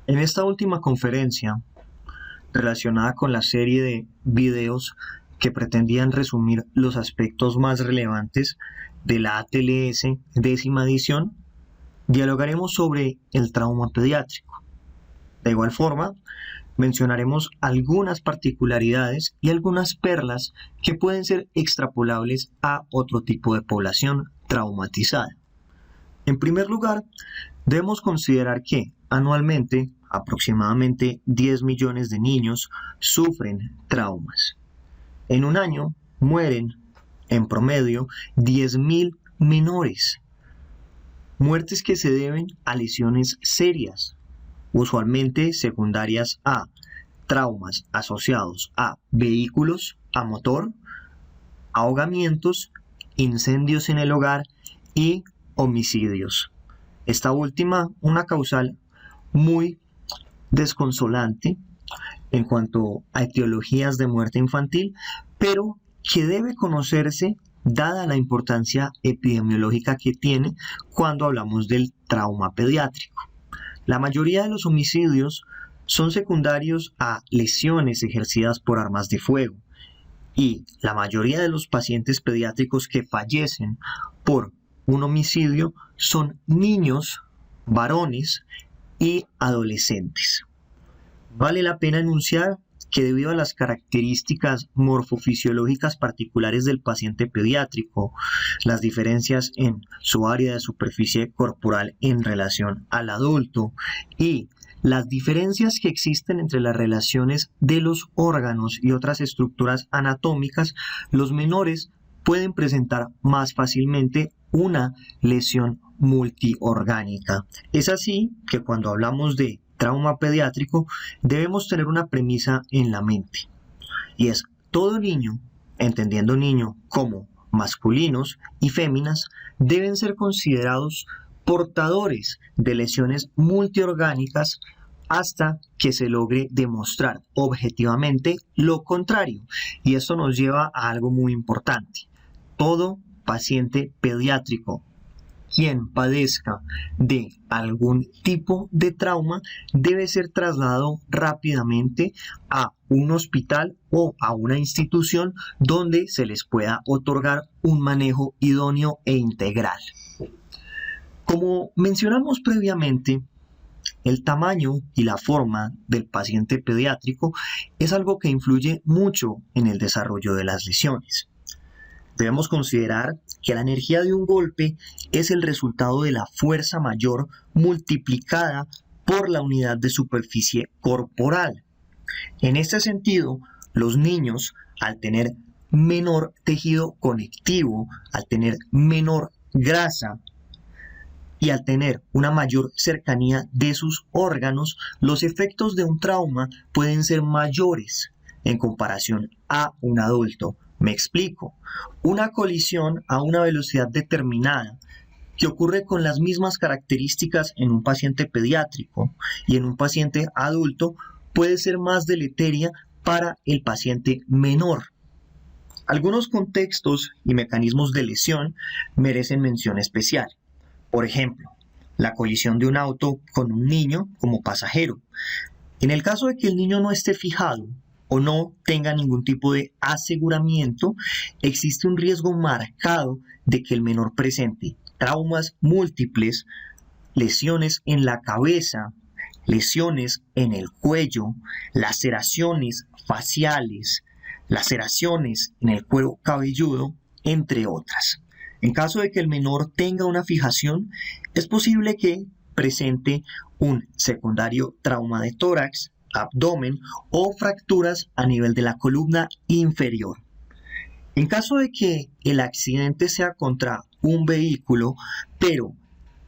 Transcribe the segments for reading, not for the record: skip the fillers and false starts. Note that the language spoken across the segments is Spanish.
En esta última conferencia, relacionada con la serie de videos que pretendían resumir los aspectos más relevantes de la ATLS décima edición, dialogaremos sobre el trauma pediátrico. De igual forma, mencionaremos algunas particularidades y algunas perlas que pueden ser extrapolables a otro tipo de población traumatizada. En primer lugar, debemos considerar que anualmente aproximadamente 10 millones de niños sufren traumas. En un año mueren, en promedio, 10.000 menores. Muertes que se deben a lesiones serias, usualmente secundarias a traumas asociados a vehículos a motor, ahogamientos, incendios en el hogar y homicidios. Esta última, una causal muy desconsolante en cuanto a etiologías de muerte infantil, pero que debe conocerse dada la importancia epidemiológica que tiene cuando hablamos del trauma pediátrico. La mayoría de los homicidios son secundarios a lesiones ejercidas por armas de fuego y la mayoría de los pacientes pediátricos que fallecen por un homicidio son niños, varones y adolescentes. Vale la pena enunciar que debido a las características morfofisiológicas particulares del paciente pediátrico, las diferencias en su área de superficie corporal en relación al adulto y las diferencias que existen entre las relaciones de los órganos y otras estructuras anatómicas, los menores pueden presentar más fácilmente una lesión multiorgánica. Es así que cuando hablamos de trauma pediátrico debemos tener una premisa en la mente, y es: todo niño, entendiendo niño como masculinos y féminas, deben ser considerados portadores de lesiones multiorgánicas hasta que se logre demostrar objetivamente lo contrario. Y esto nos lleva a algo muy importante: todo paciente pediátrico quien padezca de algún tipo de trauma debe ser trasladado rápidamente a un hospital o a una institución donde se les pueda otorgar un manejo idóneo e integral. Como mencionamos previamente, el tamaño y la forma del paciente pediátrico es algo que influye mucho en el desarrollo de las lesiones. Debemos considerar que la energía de un golpe es el resultado de la fuerza mayor multiplicada por la unidad de superficie corporal. En este sentido, los niños, al tener menor tejido conectivo, al tener menor grasa y al tener una mayor cercanía de sus órganos, los efectos de un trauma pueden ser mayores en comparación a un adulto. Me explico. Una colisión a una velocidad determinada que ocurre con las mismas características en un paciente pediátrico y en un paciente adulto puede ser más deleteria para el paciente menor. Algunos contextos y mecanismos de lesión merecen mención especial. Por ejemplo, la colisión de un auto con un niño como pasajero. En el caso de que el niño no esté fijado o no tenga ningún tipo de aseguramiento, existe un riesgo marcado de que el menor presente traumas múltiples, lesiones en la cabeza, lesiones en el cuello, laceraciones faciales, laceraciones en el cuero cabelludo, entre otras. En caso de que el menor tenga una fijación, es posible que presente un secundario trauma de tórax, abdomen o fracturas a nivel de la columna inferior. En caso de que el accidente sea contra un vehículo, pero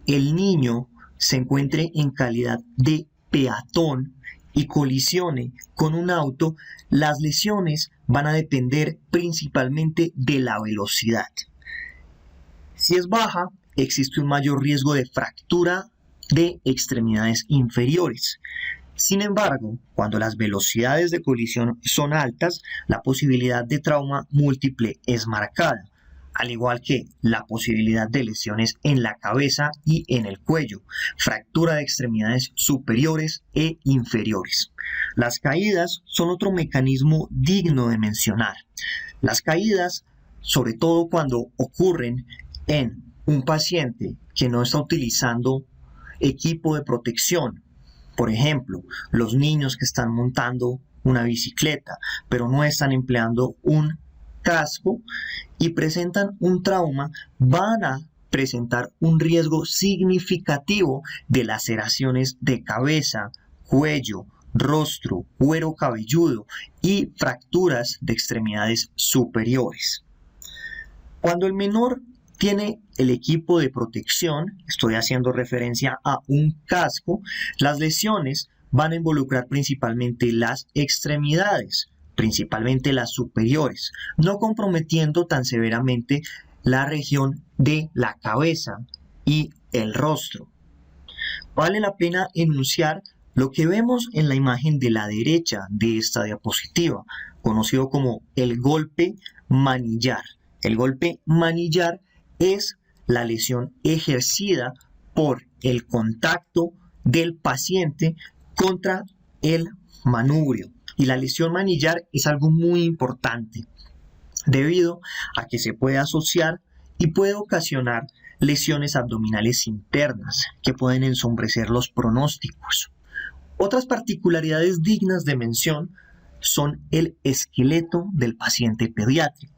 el niño se encuentre en calidad de peatón y colisione con un auto, las lesiones van a depender principalmente de la velocidad. Si es baja, existe un mayor riesgo de fractura de extremidades inferiores. Sin embargo, cuando las velocidades de colisión son altas, la posibilidad de trauma múltiple es marcada. al igual que la posibilidad de lesiones en la cabeza y en el cuello, fractura de extremidades superiores e inferiores. Las caídas son otro mecanismo digno de mencionar. Las caídas, sobre todo cuando ocurren en un paciente que no está utilizando equipo de protección, por ejemplo, los niños que están montando una bicicleta, pero no están empleando un casco y presentan un trauma, van a presentar un riesgo significativo de laceraciones de cabeza, cuello, rostro, cuero cabelludo y fracturas de extremidades superiores. Cuando el menor tiene el equipo de protección, estoy haciendo referencia a un casco, las lesiones van a involucrar principalmente las extremidades, principalmente las superiores, no comprometiendo tan severamente la región de la cabeza y el rostro. Vale la pena enunciar lo que vemos en la imagen de la derecha de esta diapositiva, conocido como el golpe manillar. El golpe manillar es la lesión ejercida por el contacto del paciente contra el manubrio. Y la lesión manillar es algo muy importante debido a que se puede asociar y puede ocasionar lesiones abdominales internas que pueden ensombrecer los pronósticos. Otras particularidades dignas de mención son el esqueleto del paciente pediátrico.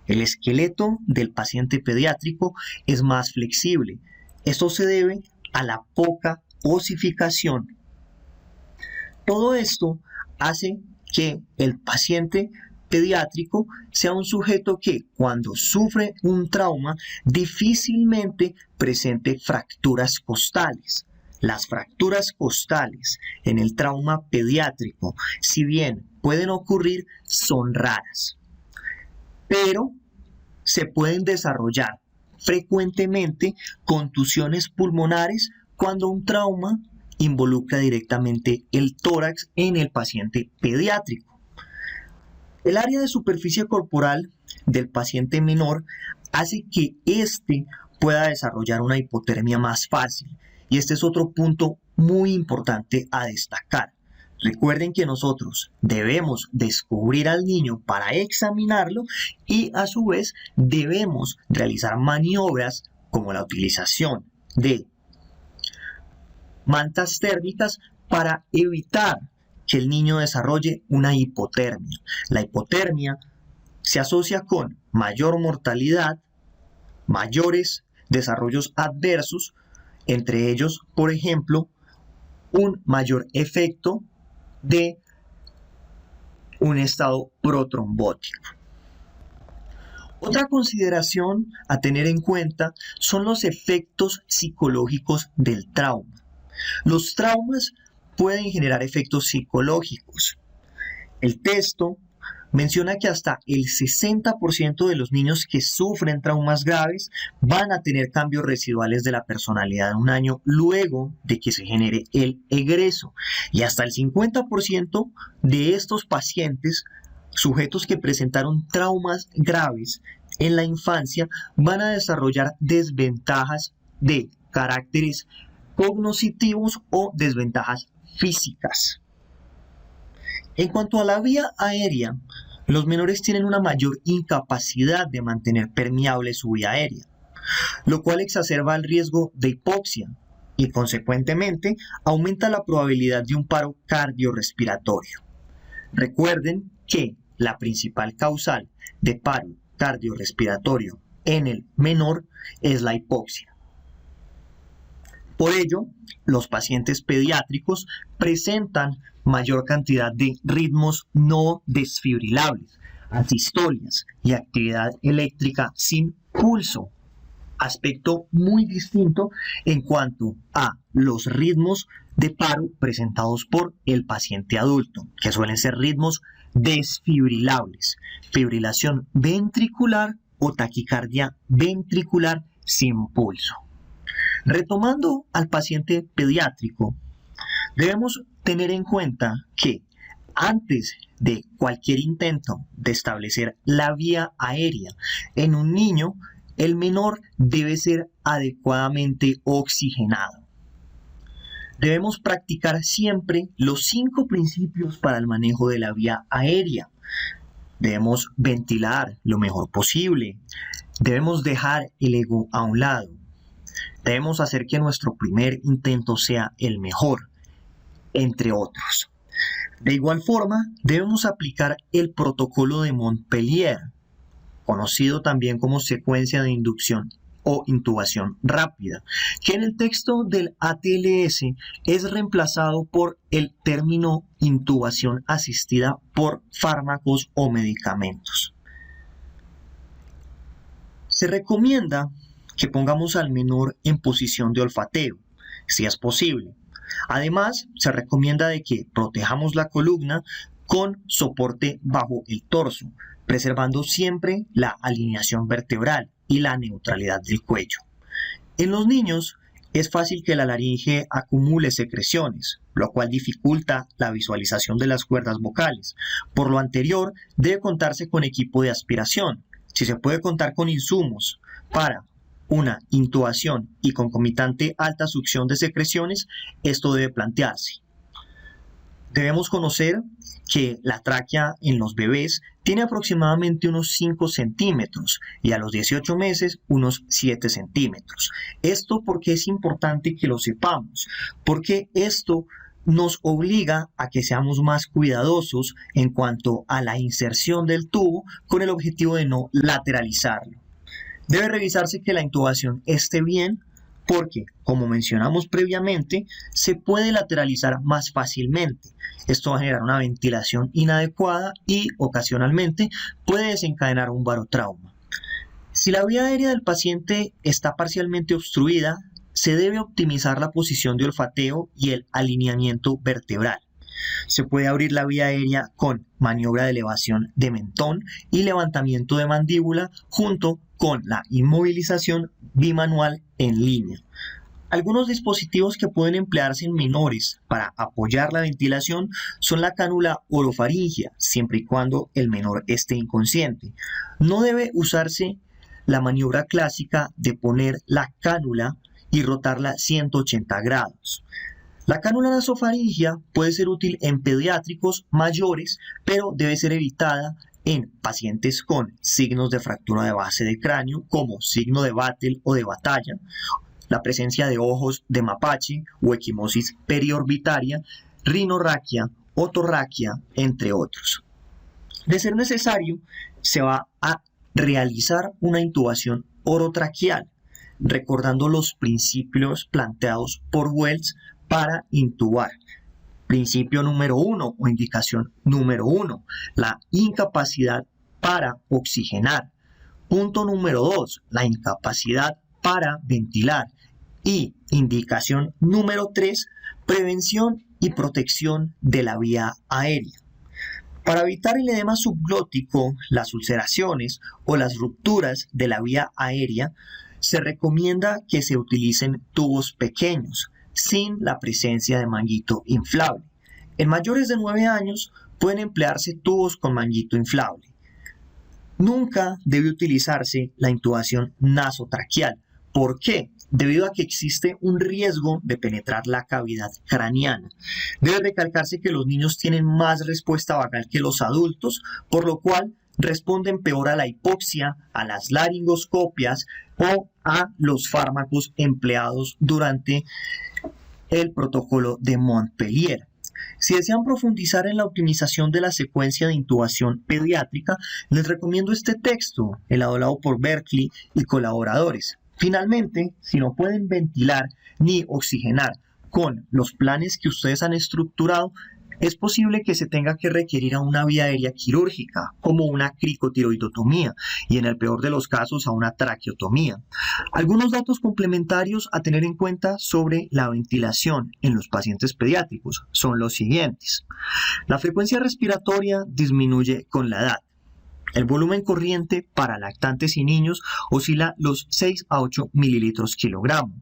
El esqueleto del paciente pediátrico es más flexible. Esto se debe a la poca osificación. Todo esto hace que el paciente pediátrico sea un sujeto que cuando sufre un trauma difícilmente presente fracturas costales. Las fracturas costales en el trauma pediátrico, si bien pueden ocurrir, son raras, pero se pueden desarrollar frecuentemente contusiones pulmonares cuando un trauma involucra directamente el tórax en el paciente pediátrico. El área de superficie corporal del paciente menor hace que éste pueda desarrollar una hipotermia más fácil, y este es otro punto muy importante a destacar. Recuerden que nosotros debemos descubrir al niño para examinarlo y a su vez debemos realizar maniobras como la utilización de mantas térmicas para evitar que el niño desarrolle una hipotermia. La hipotermia se asocia con mayor mortalidad, mayores desarrollos adversos, entre ellos, por ejemplo, un mayor efecto de un estado protrombótico. Otra consideración a tener en cuenta son los efectos psicológicos del trauma. Los traumas pueden generar efectos psicológicos. El texto menciona que hasta el 60% de los niños que sufren traumas graves van a tener cambios residuales de la personalidad en un año luego de que se genere el egreso. Y hasta el 50% de estos pacientes, sujetos que presentaron traumas graves en la infancia, van a desarrollar desventajas de caracteres cognitivos o desventajas físicas. En cuanto a la vía aérea, los menores tienen una mayor incapacidad de mantener permeable su vía aérea, lo cual exacerba el riesgo de hipoxia y, consecuentemente, aumenta la probabilidad de un paro cardiorrespiratorio. Recuerden que la principal causal de paro cardiorrespiratorio en el menor es la hipoxia. Por ello, los pacientes pediátricos presentan mayor cantidad de ritmos no desfibrilables, asistolias y actividad eléctrica sin pulso, aspecto muy distinto en cuanto a los ritmos de paro presentados por el paciente adulto, que suelen ser ritmos desfibrilables, fibrilación ventricular o taquicardia ventricular sin pulso. Retomando al paciente pediátrico, debemos tener en cuenta que antes de cualquier intento de establecer la vía aérea en un niño, el menor debe ser adecuadamente oxigenado. Debemos practicar siempre los 5 principios para el manejo de la vía aérea. Debemos ventilar lo mejor posible. Debemos dejar el ego a un lado. Debemos hacer que nuestro primer intento sea el mejor, entre otros. De igual forma, debemos aplicar el protocolo de Montpellier, conocido también como secuencia de inducción o intubación rápida, que en el texto del ATLS es reemplazado por el término intubación asistida por fármacos o medicamentos. Se recomienda que pongamos al menor en posición de olfateo, si es posible. Además, se recomienda de que protejamos la columna con soporte bajo el torso, preservando siempre la alineación vertebral y la neutralidad del cuello. En los niños es fácil que la laringe acumule secreciones, lo cual dificulta la visualización de las cuerdas vocales. Por lo anterior, debe contarse con equipo de aspiración. Si se puede contar con insumos para una intubación y concomitante alta succión de secreciones, esto debe plantearse. Debemos conocer que la tráquea en los bebés tiene aproximadamente unos 5 centímetros y a los 18 meses unos 7 centímetros. Esto porque es importante que lo sepamos, porque esto nos obliga a que seamos más cuidadosos en cuanto a la inserción del tubo con el objetivo de no lateralizarlo. Debe revisarse que la intubación esté bien porque, como mencionamos previamente, se puede lateralizar más fácilmente. Esto va a generar una ventilación inadecuada y, ocasionalmente, puede desencadenar un barotrauma. Si la vía aérea del paciente está parcialmente obstruida, se debe optimizar la posición de olfateo y el alineamiento vertebral. Se puede abrir la vía aérea con maniobra de elevación de mentón y levantamiento de mandíbula junto con la inmovilización bimanual en línea. Algunos dispositivos que pueden emplearse en menores para apoyar la ventilación son la cánula orofaringea, siempre y cuando el menor esté inconsciente. No debe usarse la maniobra clásica de poner la cánula y rotarla 180 grados. La cánula nasofaringea puede ser útil en pediátricos mayores, pero debe ser evitada en pacientes con signos de fractura de base de cráneo, como signo de Battle o de batalla, la presencia de ojos de mapache o equimosis periorbitaria, rinorraquia, otorraquia, entre otros. De ser necesario, se va a realizar una intubación orotraqueal, recordando los principios planteados por Wells para intubar. Principio número 1 o indicación número 1, la incapacidad para oxigenar. Punto número 2, la incapacidad para ventilar. Y indicación número 3, prevención y protección de la vía aérea. Para evitar el edema subglótico, las ulceraciones o las rupturas de la vía aérea, se recomienda que se utilicen tubos pequeños, sin la presencia de manguito inflable. En mayores de 9 años pueden emplearse tubos con manguito inflable. Nunca debe utilizarse la intubación nasotraqueal. ¿Por qué? Debido a que existe un riesgo de penetrar la cavidad craneana. Debe recalcarse que los niños tienen más respuesta vagal que los adultos, por lo cual responden peor a la hipoxia, a las laringoscopias o a los fármacos empleados durante el protocolo de Montpellier. Si desean profundizar en la optimización de la secuencia de intubación pediátrica, les recomiendo este texto, elaborado por Berkeley y colaboradores. Finalmente, si no pueden ventilar ni oxigenar con los planes que ustedes han estructurado, es posible que se tenga que requerir a una vía aérea quirúrgica, como una cricotiroidotomía, y en el peor de los casos a una traqueotomía. Algunos datos complementarios a tener en cuenta sobre la ventilación en los pacientes pediátricos son los siguientes. La frecuencia respiratoria disminuye con la edad. El volumen corriente para lactantes y niños oscila los 6 a 8 mililitros kilogramo.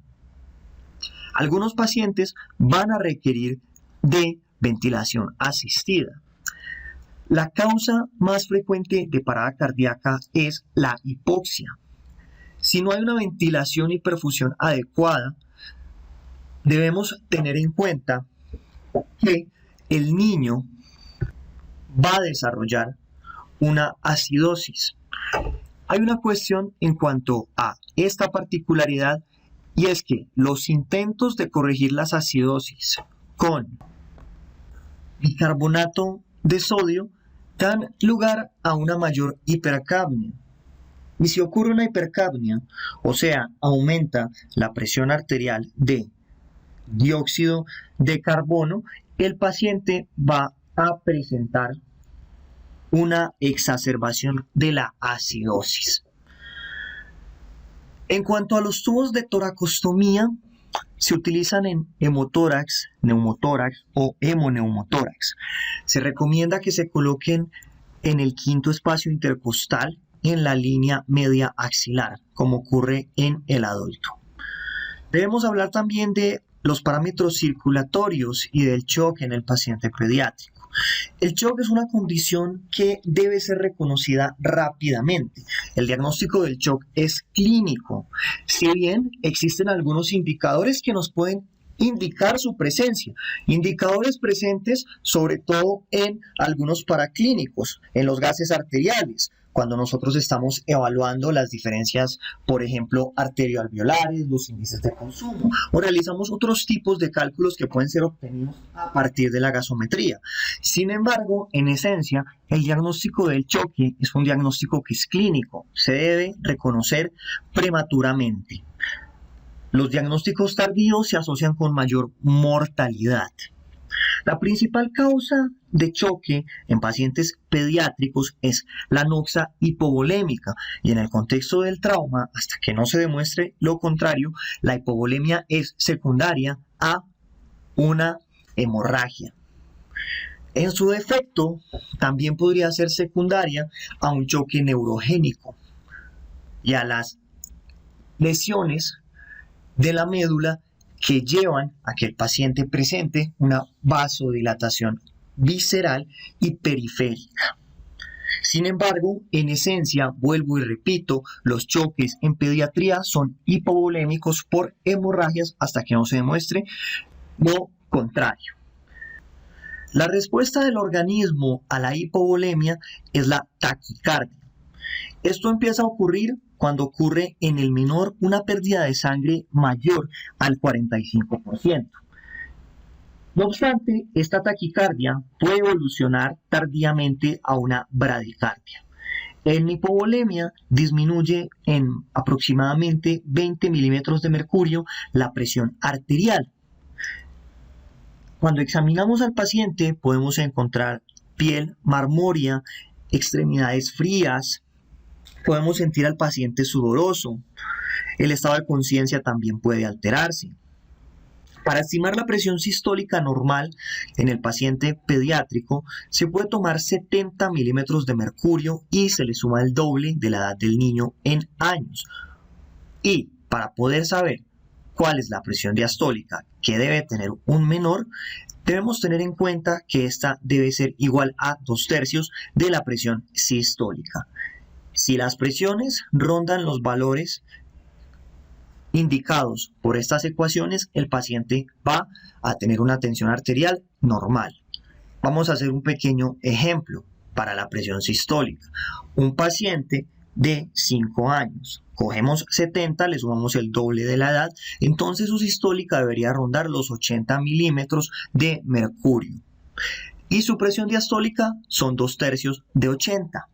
Algunos pacientes van a requerir de ventilación asistida. La causa más frecuente de parada cardíaca es la hipoxia. Si no hay una ventilación y perfusión adecuada, debemos tener en cuenta que el niño va a desarrollar una acidosis. Hay una cuestión en cuanto a esta particularidad y es que los intentos de corregir las acidosis con bicarbonato de sodio dan lugar a una mayor hipercapnia. Y si ocurre una hipercapnia, o sea, aumenta la presión arterial de dióxido de carbono, el paciente va a presentar una exacerbación de la acidosis. En cuanto a los tubos de toracostomía, se utilizan en hemotórax, neumotórax o hemoneumotórax. Se recomienda que se coloquen en el quinto espacio intercostal en la línea media axilar, como ocurre en el adulto. Debemos hablar también de los parámetros circulatorios y del shock en el paciente pediátrico. El shock es una condición que debe ser reconocida rápidamente. El diagnóstico del shock es clínico, si bien existen algunos indicadores que nos pueden indicar su presencia. Indicadores presentes sobre todo en algunos paraclínicos, en los gases arteriales, cuando nosotros estamos evaluando las diferencias, por ejemplo, arterioalveolares, los índices de consumo, o realizamos otros tipos de cálculos que pueden ser obtenidos a partir de la gasometría. Sin embargo, en esencia, el diagnóstico del choque es un diagnóstico que es clínico, se debe reconocer prematuramente. Los diagnósticos tardíos se asocian con mayor mortalidad. La principal causa de choque en pacientes pediátricos es la anoxia hipovolémica y en el contexto del trauma, hasta que no se demuestre lo contrario, la hipovolemia es secundaria a una hemorragia. En su defecto, también podría ser secundaria a un choque neurogénico y a las lesiones de la médula que llevan a que el paciente presente una vasodilatación visceral y periférica. Sin embargo, en esencia, vuelvo y repito, los choques en pediatría son hipovolémicos por hemorragias hasta que no se demuestre lo contrario. La respuesta del organismo a la hipovolemia es la taquicardia. Esto empieza a ocurrir cuando ocurre en el menor una pérdida de sangre mayor al 45%. No obstante, esta taquicardia puede evolucionar tardíamente a una bradicardia. En hipovolemia disminuye en aproximadamente 20 milímetros de mercurio la presión arterial. Cuando examinamos al paciente podemos encontrar piel marmórea, extremidades frías, podemos sentir al paciente sudoroso, el estado de conciencia también puede alterarse. Para estimar la presión sistólica normal en el paciente pediátrico se puede tomar 70 milímetros de mercurio y se le suma el doble de la edad del niño en años. Y para poder saber cuál es la presión diastólica que debe tener un menor, debemos tener en cuenta que esta debe ser igual a 2/3 de la presión sistólica. Si las presiones rondan los valores indicados por estas ecuaciones, el paciente va a tener una tensión arterial normal. Vamos a hacer un pequeño ejemplo para la presión sistólica. Un paciente de 5 años, cogemos 70, le sumamos el doble de la edad, entonces su sistólica debería rondar los 80 milímetros de mercurio. Y su presión diastólica son 2/3 de 80.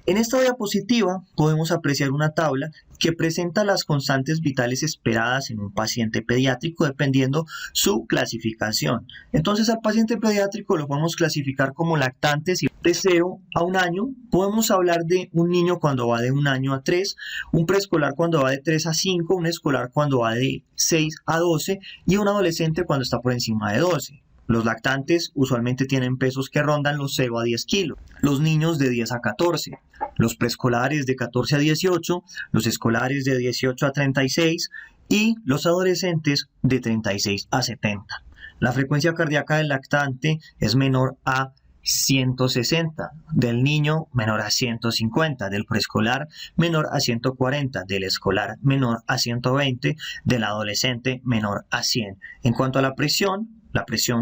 En esta diapositiva podemos apreciar una tabla que presenta las constantes vitales esperadas en un paciente pediátrico dependiendo su clasificación. Entonces al paciente pediátrico lo podemos clasificar como lactantes de 0 a 1 año. Podemos hablar de un niño cuando va de 1 año a 3, un preescolar cuando va de 3 a 5, un escolar cuando va de 6 a 12 y un adolescente cuando está por encima de 12. Los lactantes usualmente tienen pesos que rondan los 0 a 10 kilos, los niños de 10 a 14, los preescolares de 14 a 18, los escolares de 18 a 36 y los adolescentes de 36 a 70. La frecuencia cardíaca del lactante es menor a 160, del niño menor a 150, del preescolar menor a 140, del escolar menor a 120, del adolescente menor a 100. En cuanto a la presión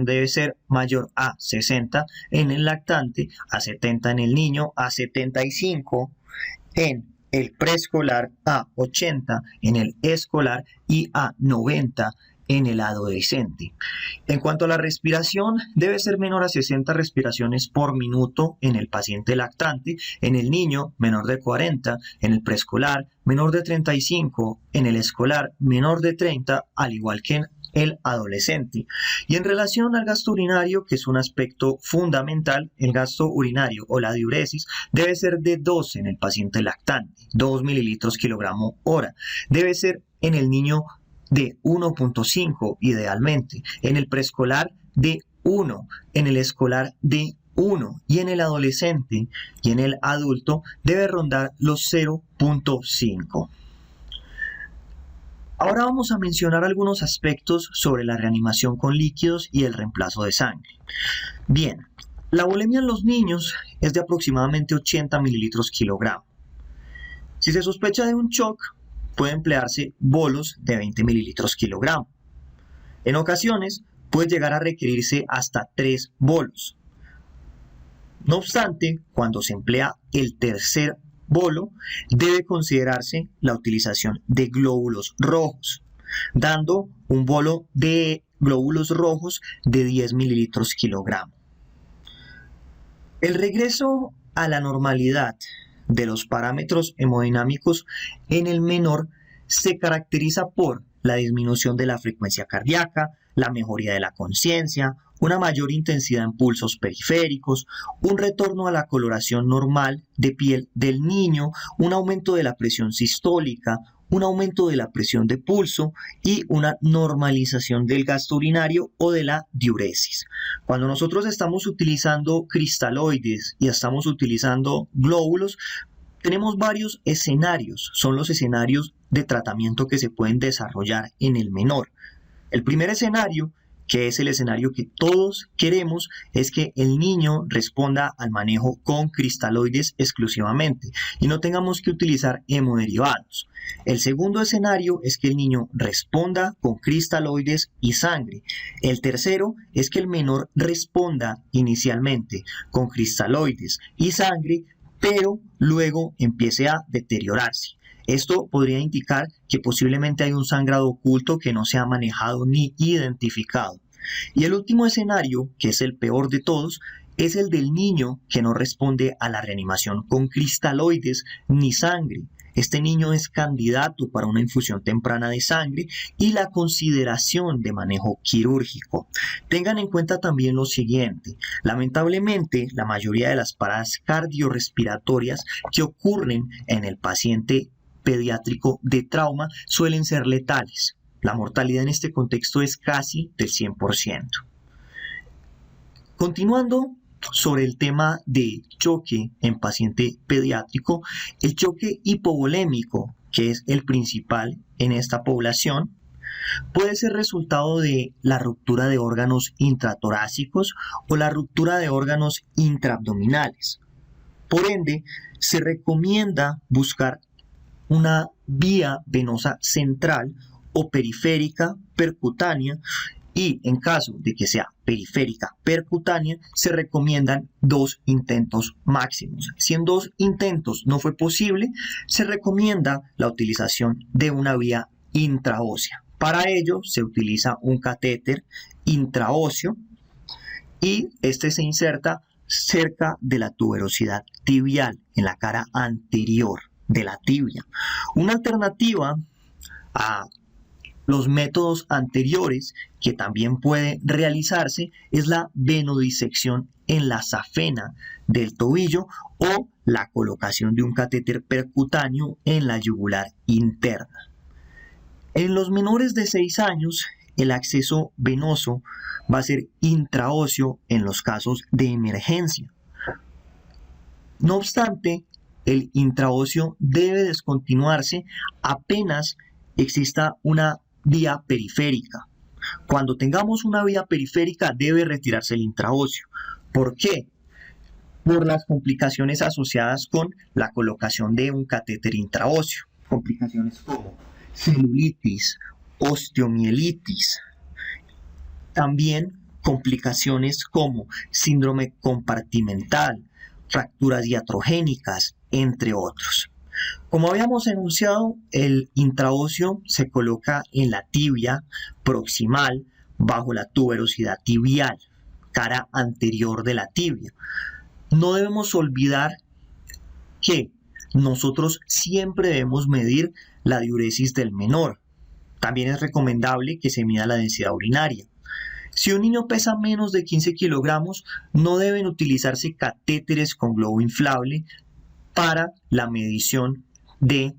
debe ser mayor a 60 en el lactante, a 70 en el niño, a 75 en el preescolar, a 80 en el escolar y a 90 en el adolescente. En cuanto a la respiración, debe ser menor a 60 respiraciones por minuto en el paciente lactante, en el niño menor de 40, en el preescolar menor de 35, en el escolar menor de 30, al igual que en el adolescente. Y en relación al gasto urinario, que es un aspecto fundamental, el gasto urinario o la diuresis debe ser de 2 en el paciente lactante, 2 mililitros kilogramo hora. Debe ser en el niño de 1.5 idealmente, en el preescolar de 1, en el escolar de 1 y en el adolescente y en el adulto debe rondar los 0.5. Ahora vamos a mencionar algunos aspectos sobre la reanimación con líquidos y el reemplazo de sangre. Bien, la volemia en los niños es de aproximadamente 80 mililitros kilogramo. Si se sospecha de un shock, puede emplearse bolos de 20 mililitros kilogramo. En ocasiones puede llegar a requerirse hasta 3 bolos. No obstante, cuando se emplea el tercer bolo, debe considerarse la utilización de glóbulos rojos, dando un bolo de glóbulos rojos de 10 mililitros kilogramo. El regreso a la normalidad de los parámetros hemodinámicos en el menor se caracteriza por la disminución de la frecuencia cardíaca, la mejoría de la conciencia, una mayor intensidad en pulsos periféricos, un retorno a la coloración normal de piel del niño, un aumento de la presión sistólica, un aumento de la presión de pulso y una normalización del gasto urinario o de la diuresis. Cuando nosotros estamos utilizando cristaloides y estamos utilizando glóbulos, tenemos varios escenarios, son los escenarios de tratamiento que se pueden desarrollar en el menor. El primer escenario, que es el escenario que todos queremos, es que el niño responda al manejo con cristaloides exclusivamente y no tengamos que utilizar hemoderivados. El segundo escenario es que el niño responda con cristaloides y sangre. El tercero es que el menor responda inicialmente con cristaloides y sangre, pero luego empiece a deteriorarse. Esto podría indicar que posiblemente hay un sangrado oculto que no se ha manejado ni identificado. Y el último escenario, que es el peor de todos, es el del niño que no responde a la reanimación con cristaloides ni sangre. Este niño es candidato para una infusión temprana de sangre y la consideración de manejo quirúrgico. Tengan en cuenta también lo siguiente: lamentablemente, la mayoría de las paradas cardiorrespiratorias que ocurren en el paciente pediátrico de trauma suelen ser letales. La mortalidad en este contexto es casi del 100%. Continuando sobre el tema de choque en paciente pediátrico, el choque hipovolémico, que es el principal en esta población, puede ser resultado de la ruptura de órganos intratorácicos o la ruptura de órganos intraabdominales. Por ende, se recomienda buscar una vía venosa central o periférica percutánea, y en caso de que sea periférica percutánea se recomiendan 2 intentos máximos. Si en 2 intentos no fue posible, se recomienda la utilización de una vía intraósea. Para ello se utiliza un catéter intraóseo y este se inserta cerca de la tuberosidad tibial, en la cara anterior de la tibia. Una alternativa a los métodos anteriores que también puede realizarse es la venodisección en la safena del tobillo o la colocación de un catéter percutáneo en la yugular interna. En los menores de 6 años, el acceso venoso va a ser intraóseo en los casos de emergencia. No obstante, el intraóseo debe descontinuarse apenas exista una vía periférica. Cuando tengamos una vía periférica debe retirarse el intraóseo. ¿Por qué? por las complicaciones asociadas con la colocación de un catéter intraóseo. Complicaciones como celulitis, osteomielitis, también complicaciones como síndrome compartimental, fracturas iatrogénicas, entre otros. Como habíamos enunciado, el intraóseo se coloca en la tibia proximal bajo la tuberosidad tibial, cara anterior de la tibia. No debemos olvidar que nosotros siempre debemos medir la diuresis del menor. También es recomendable que se mida la densidad urinaria. Si un niño pesa menos de 15 kilogramos, no deben utilizarse catéteres con globo inflable para la medición de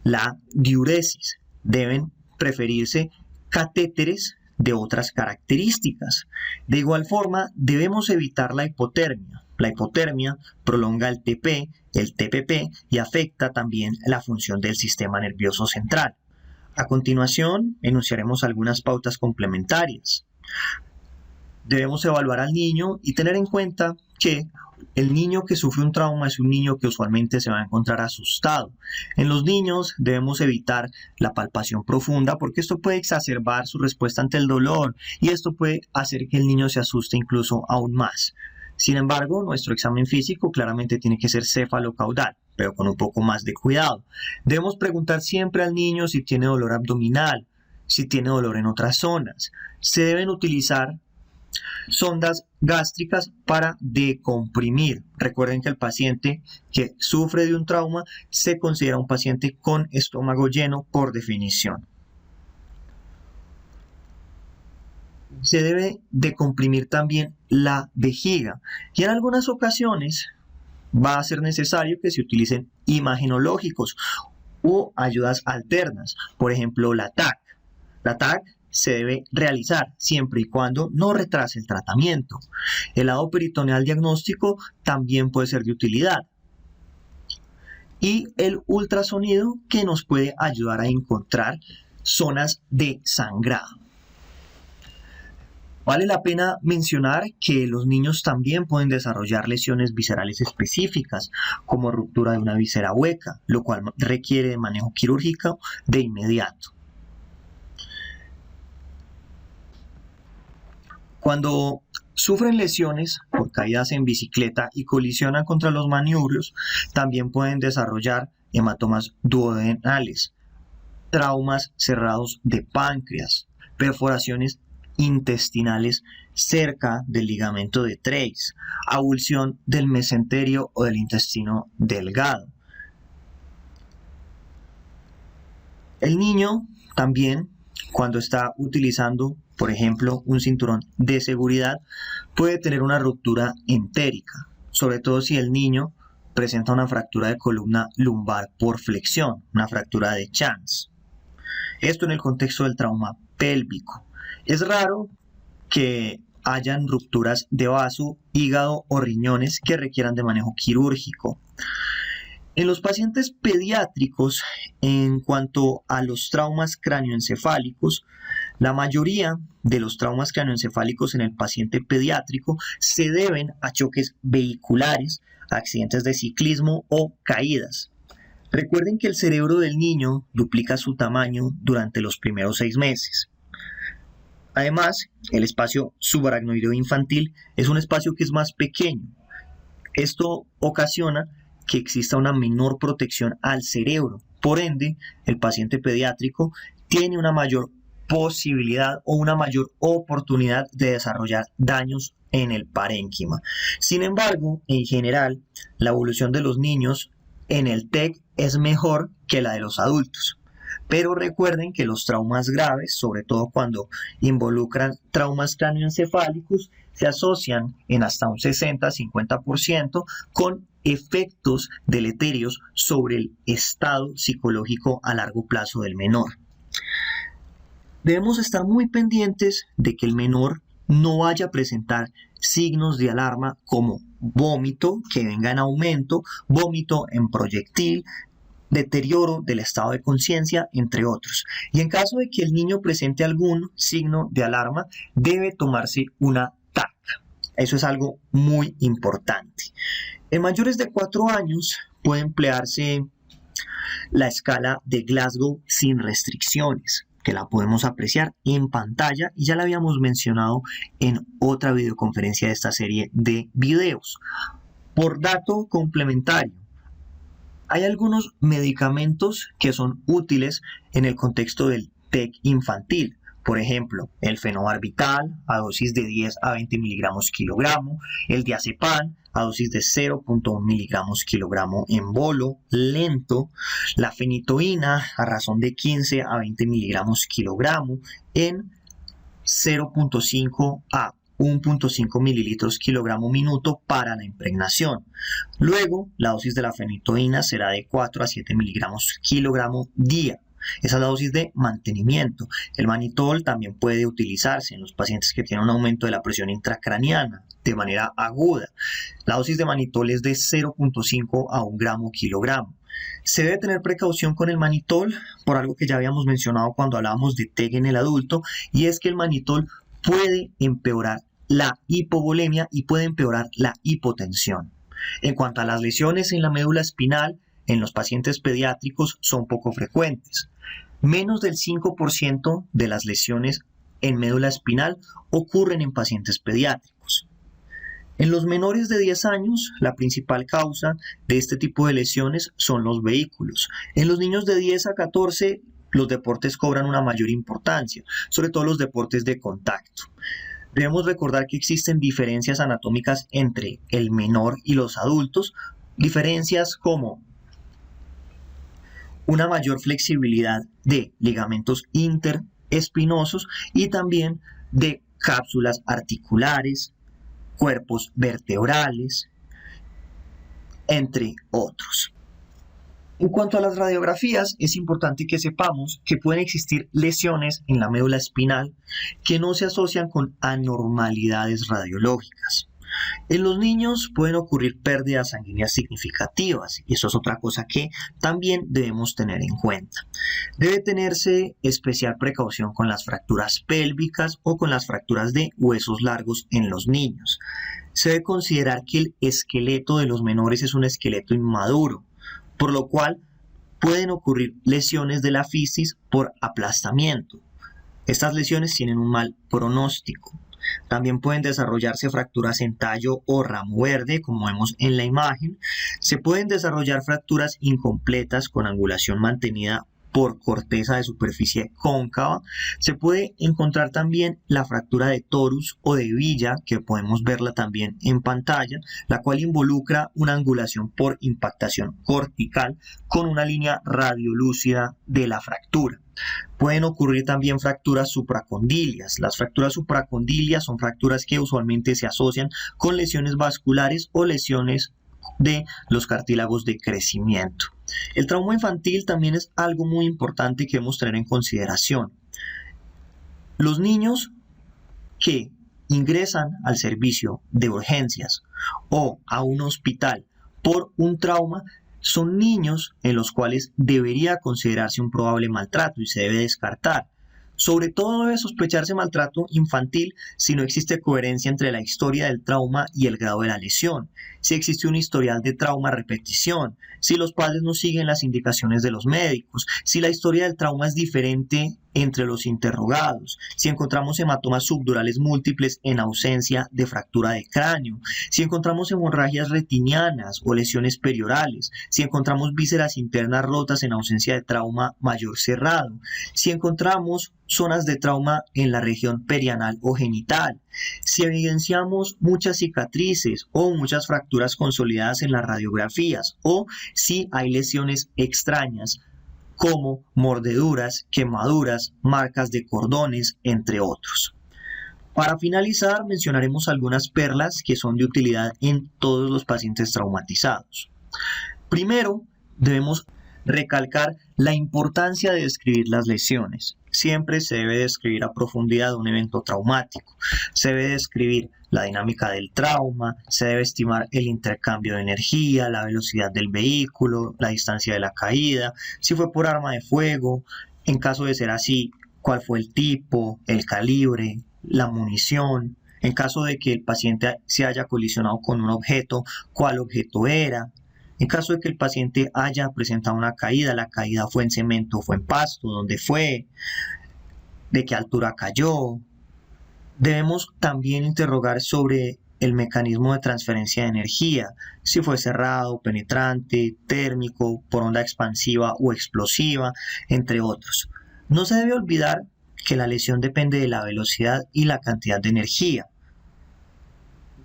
la diuresis. Deben preferirse catéteres de otras características. De igual forma, debemos evitar la hipotermia. La hipotermia prolonga el TP, el TPP y afecta también la función del sistema nervioso central. A continuación, enunciaremos algunas pautas complementarias. Debemos evaluar al niño y tener en cuenta que el niño que sufre un trauma es un niño que usualmente se va a encontrar asustado. En los niños debemos evitar la palpación profunda porque esto puede exacerbar su respuesta ante el dolor y esto puede hacer que el niño se asuste incluso aún más. Sin embargo, nuestro examen físico claramente tiene que ser cefalocaudal, pero con un poco más de cuidado. Debemos preguntar siempre al niño si tiene dolor abdominal, si tiene dolor en otras zonas. Se deben utilizar sondas gástricas para decomprimir. Recuerden que el paciente que sufre de un trauma se considera un paciente con estómago lleno por definición. Se debe decomprimir también la vejiga y en algunas ocasiones va a ser necesario que se utilicen imagenológicos o ayudas alternas, por ejemplo la TAC. La TAC se debe realizar siempre y cuando no retrase el tratamiento. El lado peritoneal diagnóstico también puede ser de utilidad. Y el ultrasonido que nos puede ayudar a encontrar zonas de sangrado. Vale la pena mencionar que los niños también pueden desarrollar lesiones viscerales específicas, como ruptura de una víscera hueca, lo cual requiere de manejo quirúrgico de inmediato. Cuando sufren lesiones por caídas en bicicleta y colisionan contra los manubrios, también pueden desarrollar hematomas duodenales, traumas cerrados de páncreas, perforaciones intestinales cerca del ligamento de Treis, avulsión del mesenterio o del intestino delgado. El niño también, cuando está utilizando, por ejemplo, un cinturón de seguridad, puede tener una ruptura entérica, sobre todo si el niño presenta una fractura de columna lumbar por flexión, una fractura de Chance. Esto en el contexto del trauma pélvico. Es raro que hayan rupturas de vaso, hígado o riñones que requieran de manejo quirúrgico. En los pacientes pediátricos, en cuanto a los traumas cráneoencefálicos, la mayoría de los traumas cráneoencefálicos en el paciente pediátrico se deben a choques vehiculares, accidentes de ciclismo o caídas. Recuerden que el cerebro del niño duplica su tamaño durante los primeros 6 meses. Además, el espacio subaracnoideo infantil es un espacio que es más pequeño. Esto ocasiona que exista una menor protección al cerebro. Por ende, el paciente pediátrico tiene una mayor posibilidad o una mayor oportunidad de desarrollar daños en el parénquima. Sin embargo, en general, la evolución de los niños en el TEC es mejor que la de los adultos. Pero recuerden que los traumas graves, sobre todo cuando involucran traumas cráneoencefálicos, se asocian en hasta un 60-50% con efectos deleterios sobre el estado psicológico a largo plazo del menor. Debemos estar muy pendientes de que el menor no vaya a presentar signos de alarma como vómito que venga en aumento, vómito en proyectil, deterioro del estado de conciencia, entre otros. Y en caso de que el niño presente algún signo de alarma, debe tomarse una TAC. Eso es algo muy importante. En mayores de 4 años puede emplearse la escala de Glasgow sin restricciones, que la podemos apreciar en pantalla y ya la habíamos mencionado en otra videoconferencia de esta serie de videos. Por dato complementario, hay algunos medicamentos que son útiles en el contexto del TEC infantil. Por ejemplo, el fenobarbital a dosis de 10 a 20 miligramos kilogramo, el diazepam a dosis de 0.1 miligramos kilogramo en bolo lento, la fenitoína a razón de 15 a 20 miligramos kilogramo en 0.5 a 1.5 mililitros kilogramo minuto para la impregnación. Luego, la dosis de la fenitoína será de 4 a 7 miligramos kilogramo día. Esa es la dosis de mantenimiento. El mannitol también puede utilizarse en los pacientes que tienen un aumento de la presión intracraneana de manera aguda. La dosis de mannitol es de 0.5 a 1 gramo kilogramo. Se debe tener precaución con el mannitol por algo que ya habíamos mencionado cuando hablábamos de TEG en el adulto, y es que el mannitol puede empeorar la hipovolemia y puede empeorar la hipotensión. En cuanto a las lesiones en la médula espinal, en los pacientes pediátricos son poco frecuentes. Menos del 5% de las lesiones en médula espinal ocurren en pacientes pediátricos. En los menores de 10 años, la principal causa de este tipo de lesiones son los vehículos. En los niños de 10 a 14, los deportes cobran una mayor importancia, sobre todo los deportes de contacto. Debemos recordar que existen diferencias anatómicas entre el menor y los adultos, diferencias como una mayor flexibilidad de ligamentos interespinosos y también de cápsulas articulares, cuerpos vertebrales, entre otros. En cuanto a las radiografías, es importante que sepamos que pueden existir lesiones en la médula espinal que no se asocian con anormalidades radiológicas. En los niños pueden ocurrir pérdidas sanguíneas significativas, y eso es otra cosa que también debemos tener en cuenta. Debe tenerse especial precaución con las fracturas pélvicas o con las fracturas de huesos largos en los niños. Se debe considerar que el esqueleto de los menores es un esqueleto inmaduro, por lo cual pueden ocurrir lesiones de la fistis por aplastamiento. Estas lesiones tienen un mal pronóstico. También pueden desarrollarse fracturas en tallo o ramo verde, como vemos en la imagen. Se pueden desarrollar fracturas incompletas con angulación mantenida por corteza de superficie cóncava. Se puede encontrar también la fractura de torus o de villa, que podemos verla también en pantalla, la cual involucra una angulación por impactación cortical con una línea radiolúcida de la fractura. Pueden ocurrir también fracturas supracondilias. Las fracturas supracondilias son fracturas que usualmente se asocian con lesiones vasculares o lesiones de los cartílagos de crecimiento. El trauma infantil también es algo muy importante que debemos tener en consideración. Los niños que ingresan al servicio de urgencias o a un hospital por un trauma son niños en los cuales debería considerarse un probable maltrato y se debe descartar. Sobre todo debe sospecharse maltrato infantil si no existe coherencia entre la historia del trauma y el grado de la lesión, si existe un historial de trauma a repetición, si los padres no siguen las indicaciones de los médicos, si la historia del trauma es diferente entre los interrogados, si encontramos hematomas subdurales múltiples en ausencia de fractura de cráneo, si encontramos hemorragias retinianas o lesiones periorales, si encontramos vísceras internas rotas en ausencia de trauma mayor cerrado, si encontramos zonas de trauma en la región perianal o genital, si evidenciamos muchas cicatrices o muchas fracturas consolidadas en las radiografías, o si hay lesiones extrañas como mordeduras, quemaduras, marcas de cordones, entre otros. Para finalizar, mencionaremos algunas perlas que son de utilidad en todos los pacientes traumatizados. Primero, debemos recalcar la importancia de describir las lesiones. Siempre se debe describir a profundidad un evento traumático. Se debe describir la dinámica del trauma, se debe estimar el intercambio de energía, la velocidad del vehículo, la distancia de la caída, si fue por arma de fuego, en caso de ser así, cuál fue el tipo, el calibre, la munición, En caso de que el paciente se haya colisionado con un objeto, ¿cuál objeto era? En caso de que el paciente haya presentado una caída, ¿la caída fue en cemento o fue en pasto? ¿Dónde fue? ¿De qué altura cayó? Debemos también interrogar sobre el mecanismo de transferencia de energía, si fue cerrado, penetrante, térmico, por onda expansiva o explosiva, entre otros. No se debe olvidar que la lesión depende de la velocidad y la cantidad de energía.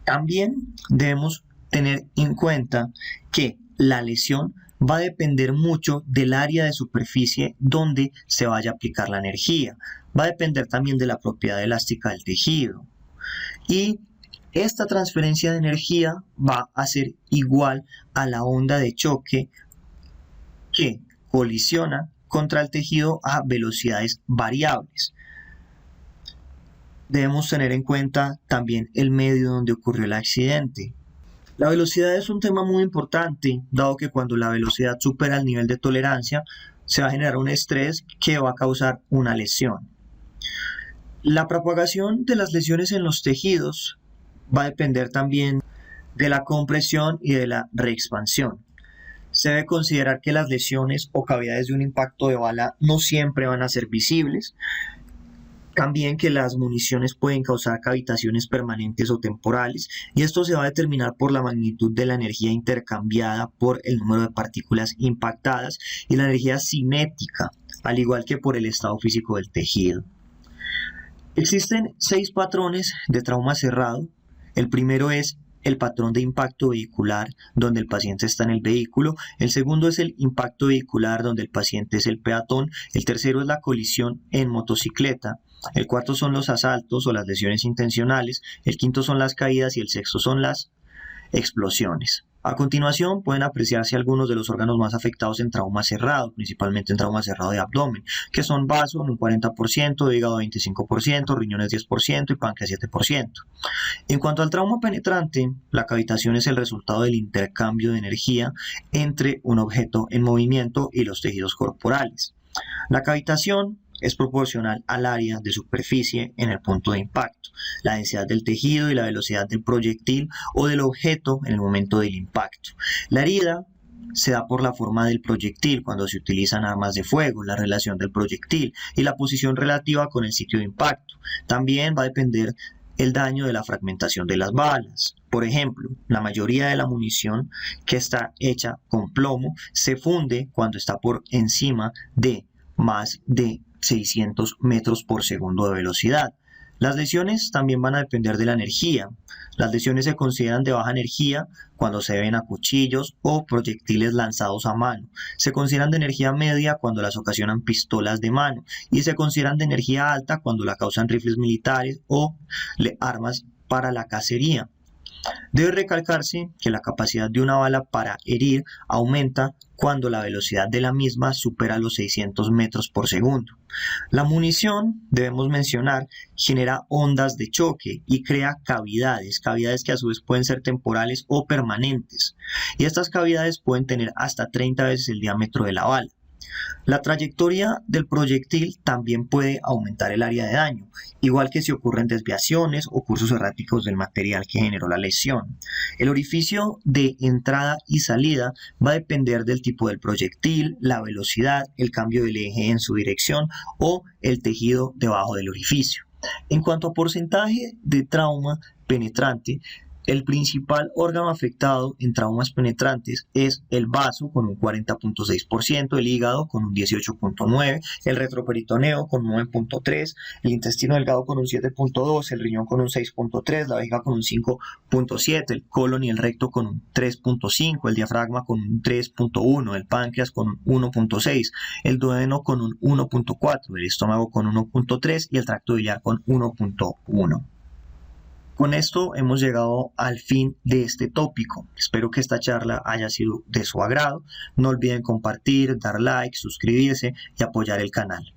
También debemos tener en cuenta que la lesión va a depender mucho del área de superficie donde se vaya a aplicar la energía. Va a depender también de la propiedad elástica del tejido. Y esta transferencia de energía va a ser igual a la onda de choque que colisiona contra el tejido a velocidades variables. Debemos tener en cuenta también el medio donde ocurrió el accidente. La velocidad es un tema muy importante, dado que cuando la velocidad supera el nivel de tolerancia, se va a generar un estrés que va a causar una lesión. La propagación de las lesiones en los tejidos va a depender también de la compresión y de la reexpansión. Se debe considerar que las lesiones o cavidades de un impacto de bala no siempre van a ser visibles. También que las municiones pueden causar cavitaciones permanentes o temporales, y esto se va a determinar por la magnitud de la energía intercambiada por el número de partículas impactadas y la energía cinética, al igual que por el estado físico del tejido. Existen 6 patrones de trauma cerrado. El primero es el patrón de impacto vehicular, donde el paciente está en el vehículo. El segundo es el impacto vehicular, donde el paciente es el peatón. El tercero es la colisión en motocicleta. El cuarto son los asaltos o las lesiones intencionales. El quinto son las caídas y el sexto son las explosiones. A continuación pueden apreciarse algunos de los órganos más afectados en trauma cerrado, principalmente en trauma cerrado de abdomen, que son vaso en un 40%, hígado 25%, riñones 10% y páncreas 7%. En cuanto al trauma penetrante, la cavitación es el resultado del intercambio de energía entre un objeto en movimiento y los tejidos corporales. La cavitación es proporcional al área de superficie en el punto de impacto, la densidad del tejido y la velocidad del proyectil o del objeto en el momento del impacto. La herida se da por la forma del proyectil cuando se utilizan armas de fuego, la relación del proyectil y la posición relativa con el sitio de impacto. También va a depender el daño de la fragmentación de las balas. Por ejemplo, la mayoría de la munición que está hecha con plomo se funde cuando está por encima de más de 600 metros por segundo de velocidad. Las lesiones también van a depender de la energía. Las lesiones se consideran de baja energía cuando se ven a cuchillos o proyectiles lanzados a mano. Se consideran de energía media cuando las ocasionan pistolas de mano y se consideran de energía alta cuando la causan rifles militares o armas para la cacería. Debe recalcarse que la capacidad de una bala para herir aumenta cuando la velocidad de la misma supera los 600 metros por segundo. La munición, debemos mencionar, genera ondas de choque y crea cavidades que a su vez pueden ser temporales o permanentes. Y estas cavidades pueden tener hasta 30 veces el diámetro de la bala. La trayectoria del proyectil también puede aumentar el área de daño, igual que si ocurren desviaciones o cursos erráticos del material que generó la lesión. El orificio de entrada y salida va a depender del tipo del proyectil, la velocidad, el cambio del eje en su dirección o el tejido debajo del orificio. En cuanto a porcentaje de trauma penetrante, el principal órgano afectado en traumas penetrantes es el vaso con un 40.6%, el hígado con un 18.9%, el retroperitoneo con un 9.3%, el intestino delgado con un 7.2%, el riñón con un 6.3%, la vejiga con un 5.7%, el colon y el recto con un 3.5%, el diafragma con un 3.1%, el páncreas con un 1.6%, el duodeno con un 1.4%, el estómago con 1.3% y el tracto biliar con 1.1%. Con esto hemos llegado al fin de este tópico. Espero que esta charla haya sido de su agrado. No olviden compartir, dar like, suscribirse y apoyar el canal.